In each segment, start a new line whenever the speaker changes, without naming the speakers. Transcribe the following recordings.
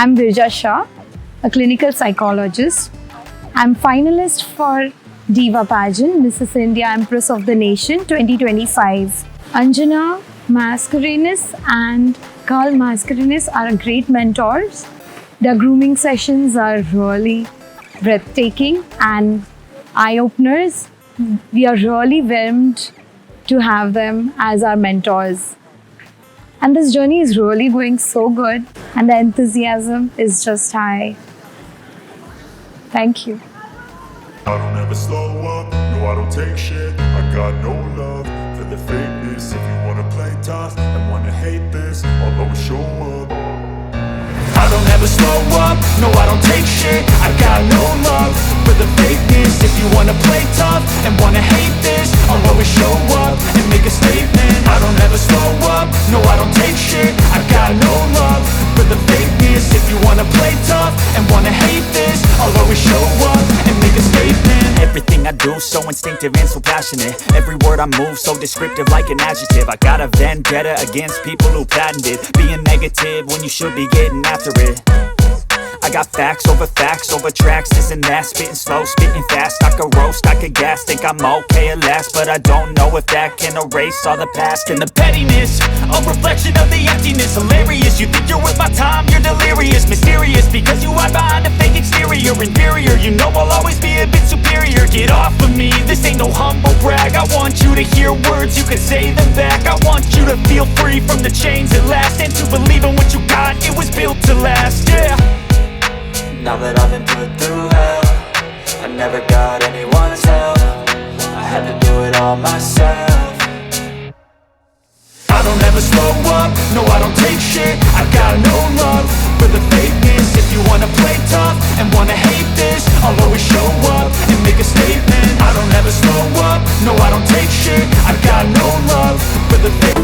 I'm Virja Shah, a clinical psychologist. I'm finalist for Diva Pageant, Mrs. India Empress of the Nation 2025. Anjana Mascarenas and Carl Mascarenas are great mentors. Their grooming sessions are really breathtaking and eye-openers. We are really whelmed to have them as our mentors. And this journey is really going so good, and the enthusiasm is just high. Thank you.
I don't ever slow up, no I don't take shit. I got no love for the fakeness. If you wanna play tough and wanna hate this, I'll always show up. I don't ever slow up, no I don't take shit. I got no love for the fakeness. If you wanna play tough and wanna hate this, I'll always show up and make a statement. I don't ever slow up, no I don't take shit. I got no love for the fakeness. If you wanna play tough and wanna hate this, I'll always show up and make a statement.
Everything I do so instinctive and so passionate. Every word I move so descriptive like an adjective. I got a vendetta against people who patented being negative when you should be getting after it. I got facts over tracks, this and that. Spitting slow, spitting fast. I could roast, I could gas. Think I'm okay at last, but I don't know if that can erase all the past. And the pettiness, a reflection of the emptiness. Hilarious, you think you're worth my time, you're delirious. Mysterious, because you hide behind a fake exterior. Inferior, you know I'll always be a bit superior. Get off of me, this ain't no humble brag. I want you to hear words, you can say them back. I want you to feel free from the chains at last, and to believe in what you got, it was built to last, yeah.
Now that I've been put through hell, I never got anyone's help. I had to do it all myself.
I don't ever slow up, no I don't take shit. I got no love for the fakeness. If you wanna play tough and wanna hate this, I'll always show up and make a statement. I don't ever slow up, no I don't take shit. I got no love for the fake.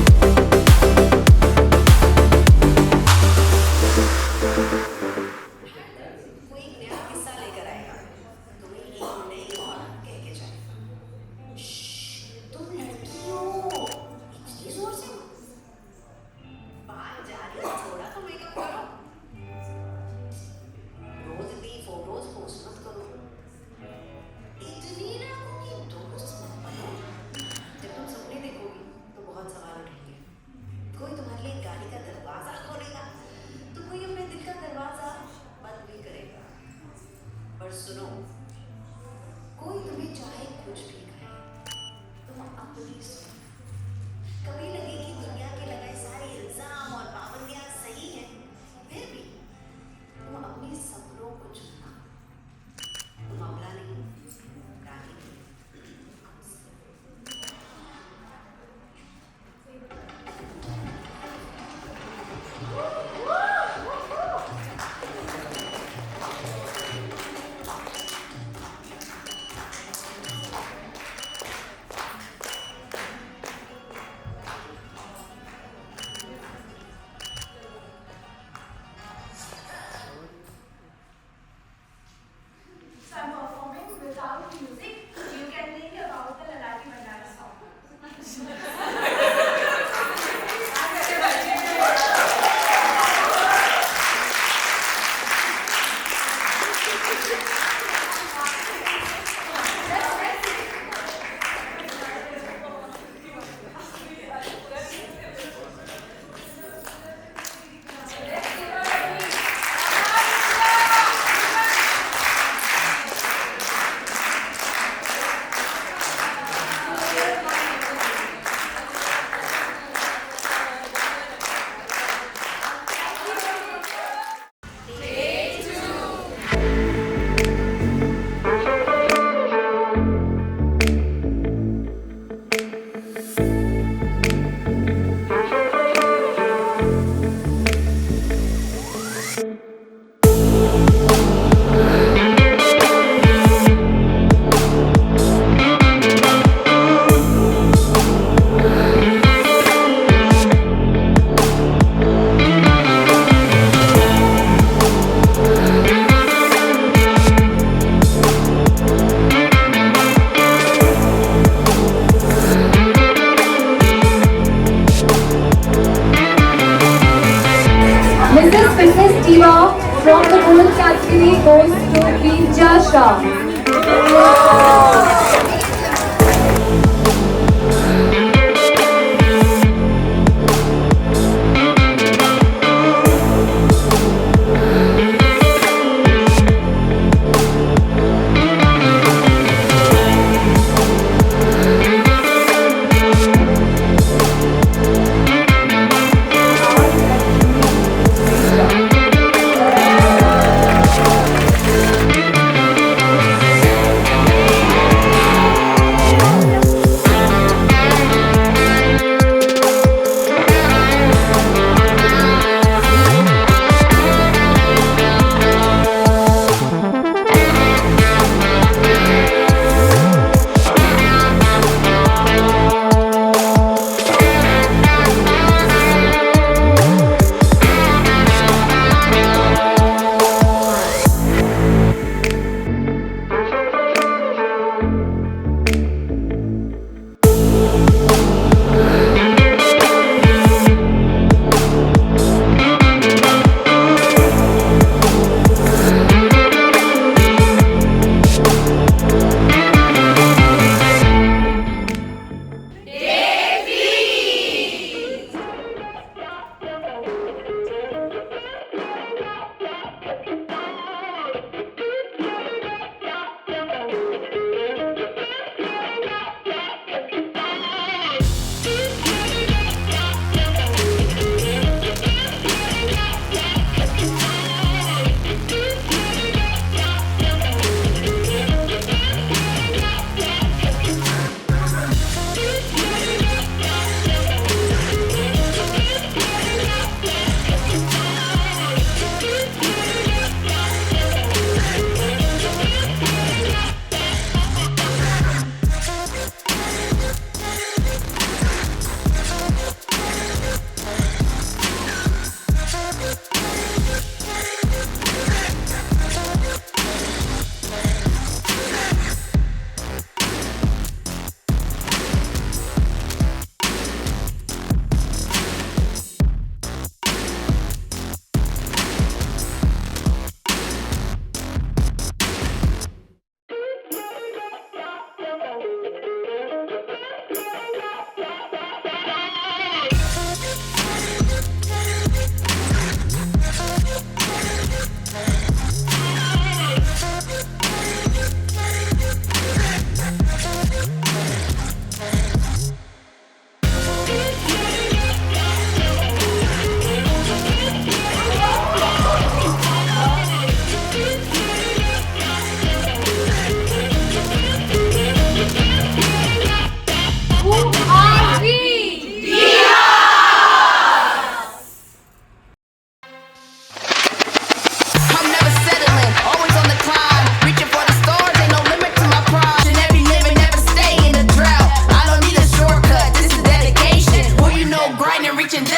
सुनो, कोई तुम्हें चाहे कुछ भी कहे, तुम अपनी सुनो। कभी लगे कि दुनिया के लगाए सारे इल्जाम और पाबंदियां सही हैं, फिर भी तुम अपनी सपनों को चुनना। तुम अपना नहीं, रानी नहीं।
Shah.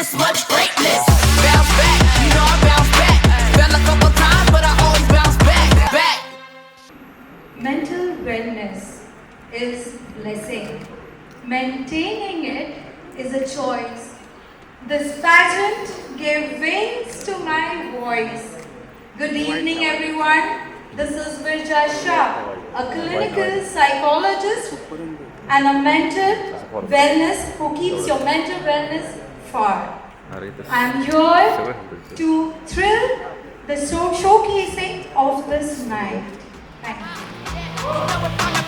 this much greatness. Bounce back, you know I bounce back. Fell a couple times, but I always bounce back.
Mental wellness is blessing. Maintaining it is a choice. This pageant gave wings to my voice. Good evening, everyone. This is Virja Shah, a clinical psychologist and a mental wellness who keeps your mental wellness far. I am here to thrill the showcasing of this night. Thank you.